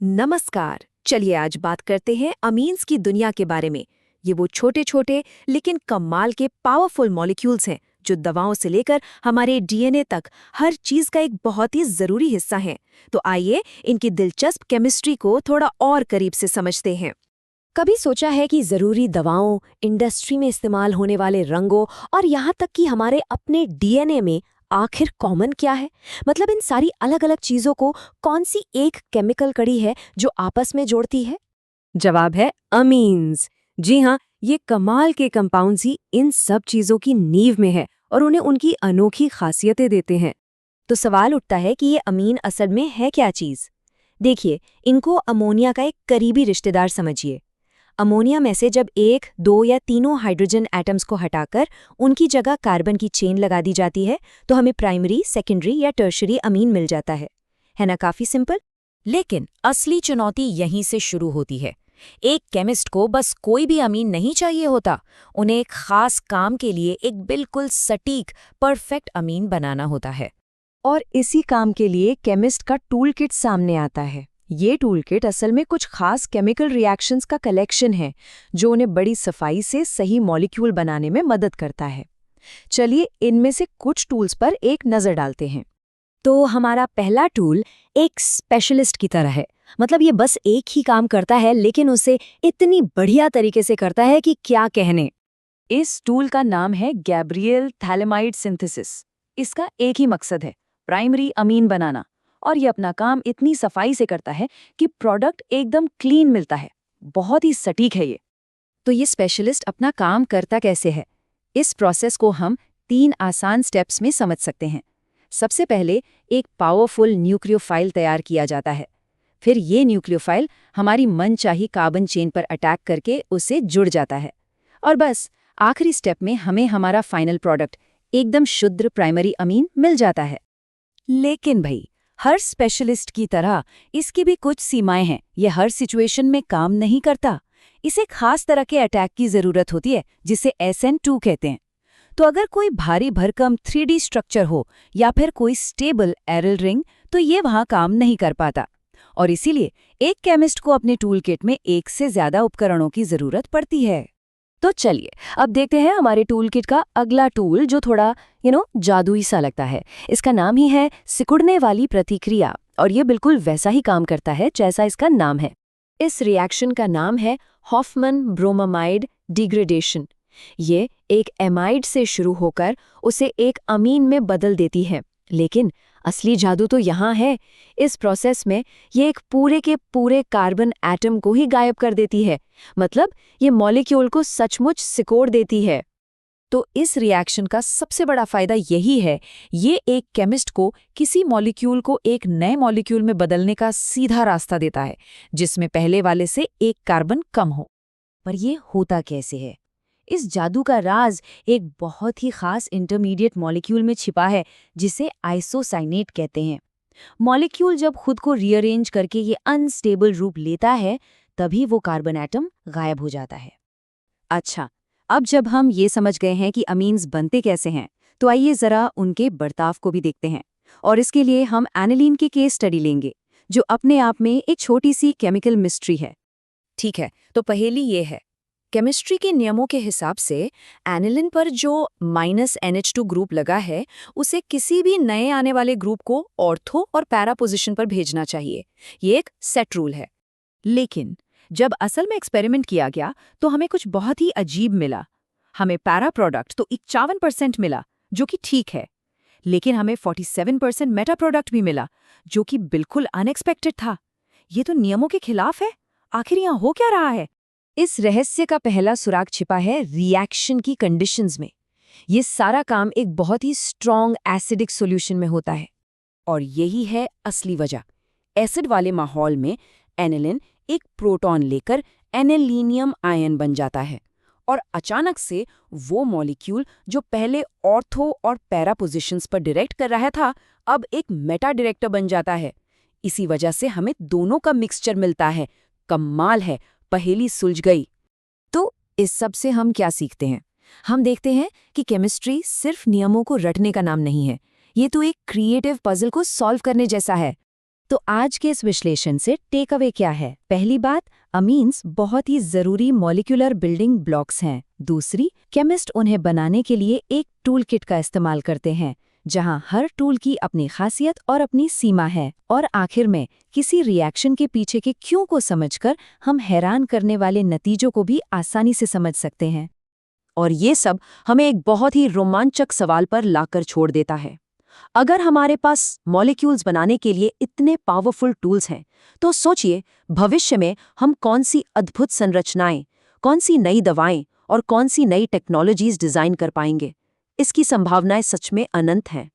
नमस्कार। चलिए आज बात करते हैं अमीन्स की दुनिया के बारे में। ये वो छोटे छोटे लेकिन कमाल के पावरफुल मॉलिक्यूल्स हैं जो दवाओं से लेकर हमारे डीएनए तक हर चीज का एक बहुत ही जरूरी हिस्सा हैं। तो आइए इनकी दिलचस्प केमिस्ट्री को थोड़ा और करीब से समझते हैं। कभी सोचा है कि ज़रूरी दवाओं, इंडस्ट्री में इस्तेमाल होने वाले रंगों और यहाँ तक कि हमारे अपने डीएनए में आखिर कॉमन क्या है? मतलब इन सारी अलग-अलग चीज़ों को कौन सी एक केमिकल कड़ी है जो आपस में जोड़ती है? जवाब है अमीन्स। जी हाँ, ये कमाल के कंपाउंड्स ही इन सब चीजों की नींव में है और उन्हें उनकी अनोखी खासियतें देते हैं। तो सवाल उठता है कि ये अमीन असल में है क्या चीज़? देखिए, इनको अमोनिया का एक करीबी रिश्तेदार समझिए। अमोनिया में से जब एक, दो या तीनों हाइड्रोजन एटम्स को हटाकर उनकी जगह कार्बन की चेन लगा दी जाती है तो हमें प्राइमरी, सेकेंडरी या टर्शरी अमीन मिल जाता है ना? काफी सिंपल। लेकिन असली चुनौती यहीं से शुरू होती है। एक केमिस्ट को बस कोई भी अमीन नहीं चाहिए होता, उन्हें एक खास काम के लिए एक बिल्कुल सटीक, परफेक्ट अमीन बनाना होता है। और इसी काम के लिए केमिस्ट का टूल किट सामने आता है। ये टूल किट असल में कुछ खास केमिकल रिएक्शंस का कलेक्शन है जो उन्हें बड़ी सफाई से सही मॉलिक्यूल बनाने में मदद करता है। चलिए इनमें से कुछ टूल्स पर एक नज़र डालते हैं। तो हमारा पहला टूल एक स्पेशलिस्ट की तरह है। मतलब ये बस एक ही काम करता है लेकिन उसे इतनी बढ़िया तरीके से करता है कि क्या कहने। इस टूल का नाम है गैब्रियल थैलेमाइड सिंथेसिस। इसका एक ही मकसद है, प्राइमरी अमीन बनाना, और ये अपना काम इतनी सफाई से करता है कि प्रोडक्ट एकदम क्लीन मिलता है। बहुत ही सटीक है ये। तो ये स्पेशलिस्ट अपना काम करता कैसे है? इस प्रोसेस को हम 3 आसान स्टेप्स में समझ सकते हैं। सबसे पहले एक पावरफुल न्यूक्लियोफाइल तैयार किया जाता है। फिर ये न्यूक्लियोफाइल हमारी मनचाही कार्बन चेन पर अटैक करके उससे जुड़ जाता है। और बस आखिरी स्टेप में हमें हमारा फाइनल प्रोडक्ट, एकदम शुद्ध प्राइमरी अमीन, मिल जाता है। लेकिन भाई, हर स्पेशलिस्ट की तरह इसकी भी कुछ सीमाएं हैं। ये हर सिचुएशन में काम नहीं करता। इसे खास तरह के अटैक की जरूरत होती है जिसे SN2 कहते हैं। तो अगर कोई भारी भरकम 3D स्ट्रक्चर हो या फिर कोई स्टेबल एरल रिंग, तो ये वहां काम नहीं कर पाता। और इसीलिए एक केमिस्ट को अपने टूल किट में एक से ज्यादा उपकरणों की जरूरत पड़ती है। तो चलिए अब देखते हैं हमारे टूल किट का अगला टूल जो थोड़ा जादुई सा लगता है। इसका नाम ही है सिकुड़ने वाली प्रतिक्रिया और ये बिल्कुल वैसा ही काम करता है जैसा इसका नाम है। इस रिएक्शन का नाम है हॉफमैन ब्रोमामाइड डिग्रेडेशन। ये एक एमाइड से शुरू होकर उसे एक अमीन में बदल देती है। लेकिन असली जादू तो यहाँ है। इस प्रोसेस में ये एक पूरे के पूरे कार्बन एटम को ही गायब कर देती है। मतलब ये मॉलिक्यूल को सचमुच सिकोड़ देती है। तो इस रिएक्शन का सबसे बड़ा फायदा यही है, ये एक केमिस्ट को किसी मॉलिक्यूल को एक नए मॉलिक्यूल में बदलने का सीधा रास्ता देता है जिसमें पहले वाले से एक कार्बन कम हो। पर ये होता कैसे है? इस जादू का राज एक बहुत ही खास इंटरमीडिएट मॉलिक्यूल में छिपा है जिसे आइसोसाइनेट कहते हैं। मॉलिक्यूल जब खुद को रीअरेंज करके ये अनस्टेबल रूप लेता है तभी वो कार्बन एटम गायब हो जाता है। अच्छा, अब जब हम ये समझ गए हैं कि अमीन्स बनते कैसे हैं, तो आइए जरा उनके बर्ताव को भी देखते हैं। और इसके लिए हम एनिलीन की केस स्टडी लेंगे जो अपने आप में एक छोटी सी केमिकल मिस्ट्री है। ठीक है, तो पहेली ये है, केमिस्ट्री के नियमों के हिसाब से एनिलिन पर जो -NH2 ग्रुप लगा है उसे किसी भी नए आने वाले ग्रुप को ऑर्थो और पैरा पोजीशन पर भेजना चाहिए। ये एक सेट रूल है। लेकिन जब असल में एक्सपेरिमेंट किया गया तो हमें कुछ बहुत ही अजीब मिला। हमें पैरा प्रोडक्ट तो 51% मिला जो कि ठीक है, लेकिन हमें 47% मेटा प्रोडक्ट भी मिला जो कि बिल्कुल अनएक्सपेक्टेड था। ये तो नियमों के खिलाफ है। आखिर यहाँ हो क्या रहा है? इस रहस्य का पहला सुराग छिपा है रिएक्शन की कंडीशंस में। ये सारा काम एक बहुत ही स्ट्रॉन्ग एसिडिक सॉल्यूशन में होता है। और यही है असली वजह। एसिड वाले माहौल में एनिलिन एक प्रोटॉन लेकर एनिलीनियम आयन बन जाता है और अचानक से वो मॉलिक्यूल जो पहले ऑर्थो और पैरा पोजीशंस पर डायरेक्ट कर रहा था अब एक मेटा डायरेक्टर बन जाता है। इसी वजह से हमें दोनों का मिक्सचर मिलता है। कमाल है, पहेली सुलझ गई। तो इस सब से हम क्या सीखते हैं? हम देखते हैं कि केमिस्ट्री सिर्फ नियमों को रटने का नाम नहीं है, ये तो एक क्रिएटिव पजल को सॉल्व करने जैसा है। तो आज के इस विश्लेषण से टेक अवे क्या है? पहली बात, अमीन्स बहुत ही जरूरी मॉलिक्यूलर बिल्डिंग ब्लॉक्स हैं। दूसरी, केमिस्ट उन्हें बनाने के लिए एक टूल किट का इस्तेमाल करते हैं, जहां हर टूल की अपनी खासियत और अपनी सीमा है। और आखिर में, किसी रिएक्शन के पीछे के क्यों को समझकर हम हैरान करने वाले नतीजों को भी आसानी से समझ सकते हैं। और ये सब हमें एक बहुत ही रोमांचक सवाल पर लाकर छोड़ देता है। अगर हमारे पास मॉलिक्यूल्स बनाने के लिए इतने पावरफुल टूल्स हैं, तो सोचिए भविष्य में हम कौन सी अद्भुत संरचनाएं, कौन सी नई दवाएं और कौन सी नई टेक्नोलॉजीज डिजाइन कर पाएंगे। इसकी संभावनाएं सच में अनंत हैं।